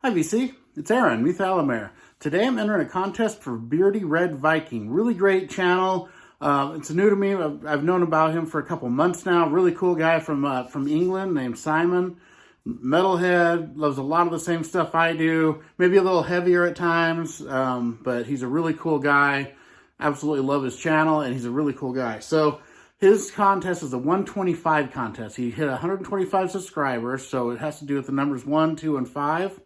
Hi VC, it's Aaron, Methalamer. Today I'm entering a contest for BeardyRedViking. Really great channel. It's new to me. I've known about him for a couple months now. Really cool guy from England named Simon. Metalhead, loves a lot of the same stuff I do. Maybe a little heavier at times, but he's a really cool guy. Absolutely love his channel, and he's a really cool guy. So his contest is a 125 contest. He hit 125 subscribers, so it has to do with the numbers 1, 2, and 5.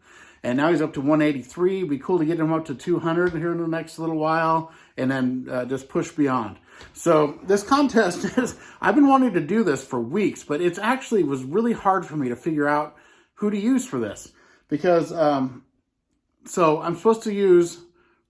And now he's up to 183. It'd be cool to get him up to 200 here in the next little while, and then just push beyond. So this contest is, I've been wanting to do this for weeks, but it's actually was really hard for me to figure out who to use for this. Because, so I'm supposed to use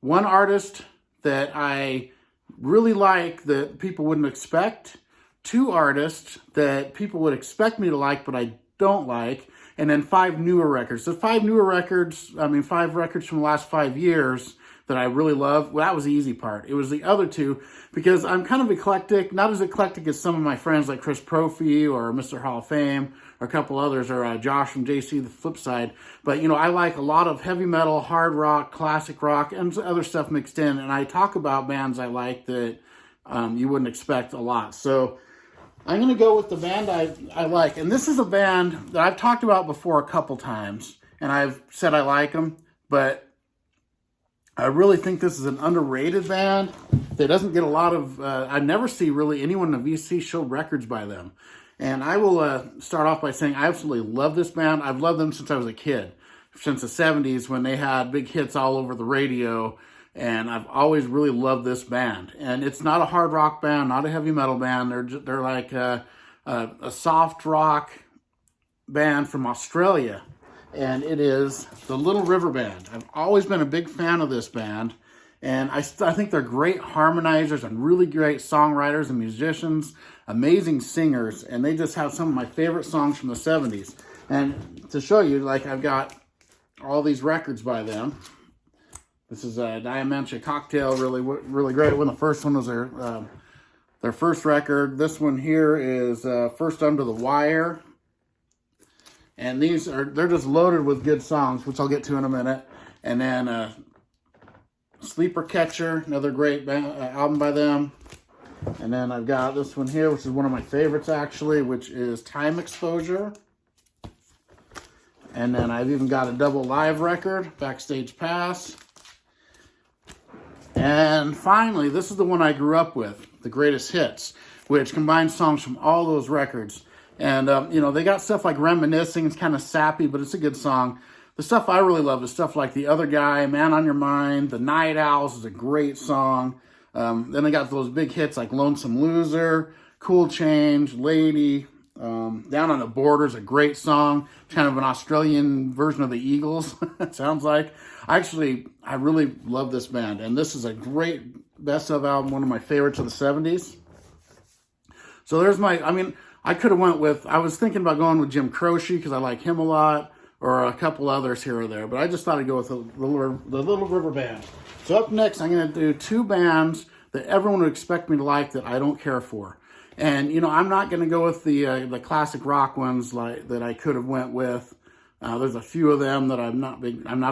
one artist that I really like that people wouldn't expect, 2 artists that people would expect me to like, but I don't like, and then 5 newer records. So 5 newer records, 5 records from the last 5 years that I really love. Well, that was the easy part. It was the other 2, because I'm kind of eclectic, not as eclectic as some of my friends like Chris Profi or Mr. Hall of Fame or a couple others, or Josh from JC, the flip side. But, you know, I like a lot of heavy metal, hard rock, classic rock, and other stuff mixed in. And I talk about bands I like that you wouldn't expect a lot. So I'm going to go with the band I like. And this is a band that I've talked about before a couple times, and I've said I like them, but I really think this is an underrated band that doesn't get a lot of, I never see really anyone in the VC show records by them. And I will start off by saying I absolutely love this band. I've loved them since I was a kid, since the 70s when they had big hits all over the radio. And I've always really loved this band. And it's not a hard rock band, not a heavy metal band. They're like a soft rock band from Australia. And it is the Little River Band. I've always been a big fan of this band. And I think they're great harmonizers and really great songwriters and musicians, amazing singers. And they just have some of my favorite songs from the 70s. And to show you, like, I've got all these records by them. This is a Diamante Cocktail, really great one. The first one was their first record. This one here is First Under the Wire. And they're just loaded with good songs, which I'll get to in a minute. And then Sleeper Catcher, another great album by them. And then I've got this one here, which is one of my favorites actually, which is Time Exposure. And then I've even got a double live record, Backstage Pass. And finally, this is the one I grew up with, The Greatest Hits, which combines songs from all those records. And, you know, they got stuff like Reminiscing. It's kind of sappy, but it's a good song. The stuff I really love is stuff like The Other Guy, Man on Your Mind, The Night Owls is a great song. Then they got those big hits like Lonesome Loser, Cool Change, Lady, Down on the Border is a great song. Kind of an Australian version of the Eagles, it sounds like. I really love this band. And this is a great best of album, one of my favorites of the 70s. So there's I could have went with, I was thinking about going with Jim Croce because I like him a lot, or a couple others here or there, but I just thought I'd go with the Little River Band. So up next, I'm going to do 2 bands that everyone would expect me to like that I don't care for. And, you know, I'm not going to go with the classic rock ones like that I could have went with. There's a few of them that I'm not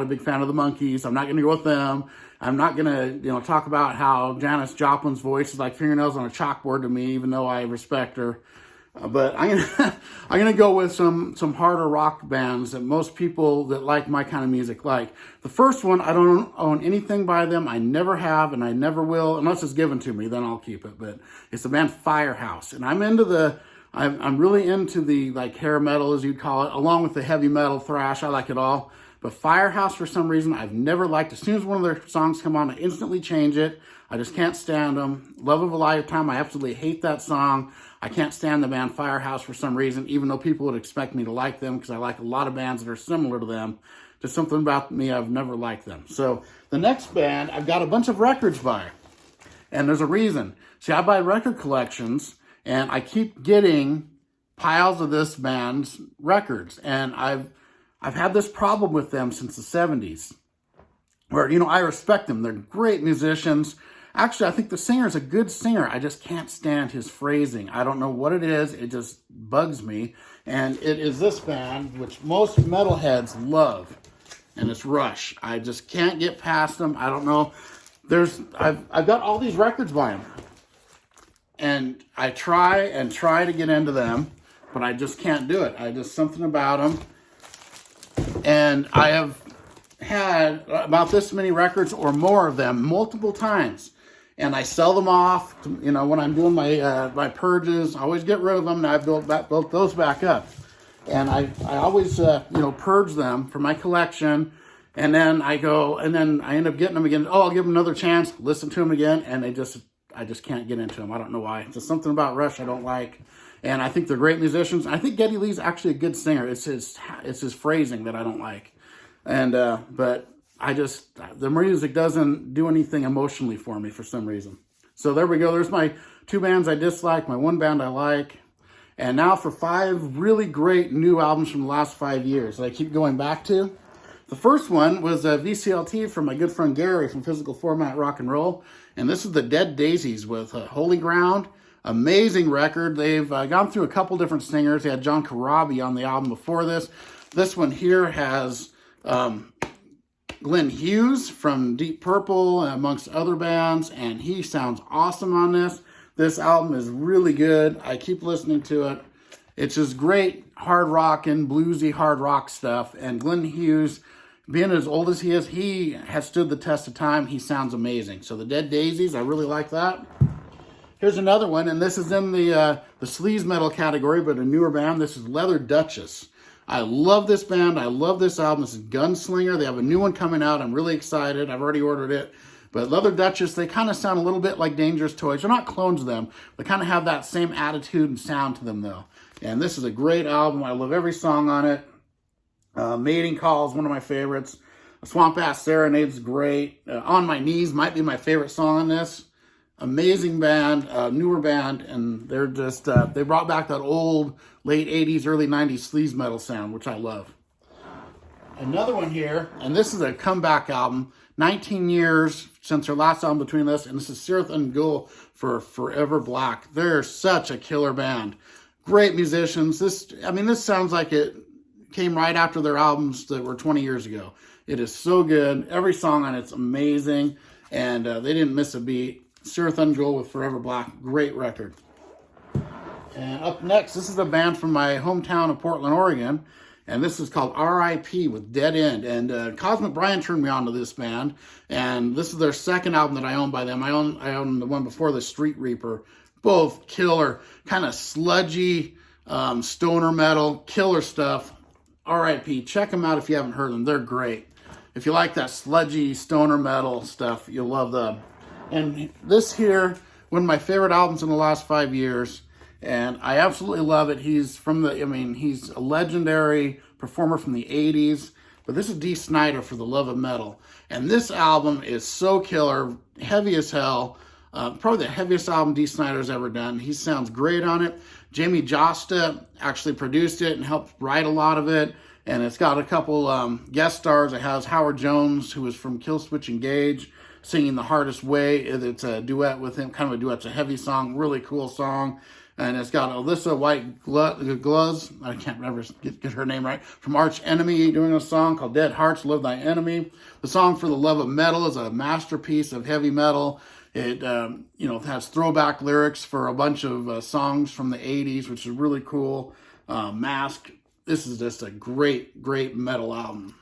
a big fan of the Monkees. I'm not going to go with them. I'm not going to, you know, talk about how Janis Joplin's voice is like fingernails on a chalkboard to me, even though I respect her. But I'm gonna go with some harder rock bands that most people that like my kind of music like. The first one, I don't own anything by them. I never have, and I never will, unless it's given to me. Then I'll keep it. But it's the band Firehouse, and I'm really into the like hair metal, as you'd call it, along with the heavy metal thrash. I like it all. But Firehouse, for some reason, I've never liked. As soon as one of their songs come on, I instantly change it. I just can't stand them. Love of a Lifetime, I absolutely hate that song. I can't stand the band Firehouse for some reason, even though people would expect me to like them because I like a lot of bands that are similar to them. Just something about me, I've never liked them. So the next band, I've got a bunch of records by. And there's a reason. See, I buy record collections, and I keep getting piles of this band's records. And I've had this problem with them since the 70s. Where, you know, I respect them. They're great musicians. Actually, I think the singer's a good singer. I just can't stand his phrasing. I don't know what it is. It just bugs me. And it is this band, which most metalheads love. and it's Rush. I just can't get past them. I don't know. I've got all these records by him, and I try to get into them, but I just can't do it. Something about them. And I have had about this many records or more of them multiple times. And I sell them off, you know, when I'm doing my my purges. I always get rid of them, and I've built those back up. And I always, you know, purge them for my collection. And then I end up getting them again. Oh, I'll give them another chance, listen to them again, and I just can't get into them. I don't know why. It's just something about Rush I don't like. And I think they're great musicians. I think Geddy Lee's actually a good singer. It's his phrasing that I don't like. And but the music doesn't do anything emotionally for me for some reason. So there we go. There's my 2 bands I dislike, my 1 band I like. And now for 5 really great new albums from the last 5 years that I keep going back to. The first one was a VCLT from my good friend Gary from Physical Format Rock and Roll. And this is the Dead Daisies with Holy Ground. Amazing record. They've gone through a couple different singers. They had John Corabi on the album before this. This one here has Glenn Hughes from Deep Purple, amongst other bands, and he sounds awesome on this. This album is really good. I keep listening to it. It's just great hard rockin', bluesy hard rock stuff. And Glenn Hughes, being as old as he has stood the test of time. He sounds amazing. So the Dead Daisies, I really like that. Here's another one, and this is in the sleaze metal category, but a newer band. This is Leather Duchess. I love this band. I love this album. This is Gunslinger. They have a new one coming out. I'm really excited. I've already ordered it. But Leather Duchess, they kind of sound a little bit like Dangerous Toys. They're not clones of them. They kind of have that same attitude and sound to them, though. And this is a great album. I love every song on it. Mating Call is one of my favorites. Swamp Ass Serenade's great. On My Knees might be my favorite song on this. Amazing band, newer band, and they're just, they brought back that old late 80s, early 90s sleaze metal sound, which I love. Another one here, and this is a comeback album, 19 years since their last album Between Us, and this is Sirth and Gul for Forever Black. They're such a killer band. Great musicians. This sounds like it came right after their albums that were 20 years ago. It is so good. Every song on it's amazing, and they didn't miss a beat. Sirth and Gul with Forever Black. Great record. And up next, this is a band from my hometown of Portland, Oregon. And this is called R.I.P. with Dead End. And Cosmic Brian turned me on to this band. And this is their second album that I own by them. I own the one before, the Street Reaper. Both killer, kind of sludgy, stoner metal, killer stuff. R.I.P. Check them out if you haven't heard them. They're great. If you like that sludgy stoner metal stuff, you'll love them. And this here, one of my favorite albums in the last 5 years, and I absolutely love it. He's he's a legendary performer from the 80s, but this is Dee Snider for the Love of Metal. And this album is so killer, heavy as hell, probably the heaviest album Dee Snider's ever done. He sounds great on it. Jamie Josta actually produced it and helped write a lot of it, and it's got a couple guest stars. It has Howard Jones, who is from Killswitch Engage, singing The Hardest Way. It's a duet with him, kind of a duet. It's a heavy song, really cool song. And it's got Alyssa White Gluz, I can't remember, get her name right, from Arch Enemy, doing a song called Dead Hearts, Love Thy Enemy. The song For the Love of Metal is a masterpiece of heavy metal. It has throwback lyrics for a bunch of songs from the 80s, which is really cool. Mask. This is just a great, great metal album.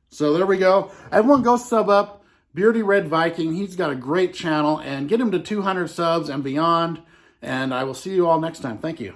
So there we go. Everyone go sub up BeardyRedViking. He's got a great channel, and get him to 200 subs and beyond. And I will see you all next time. Thank you.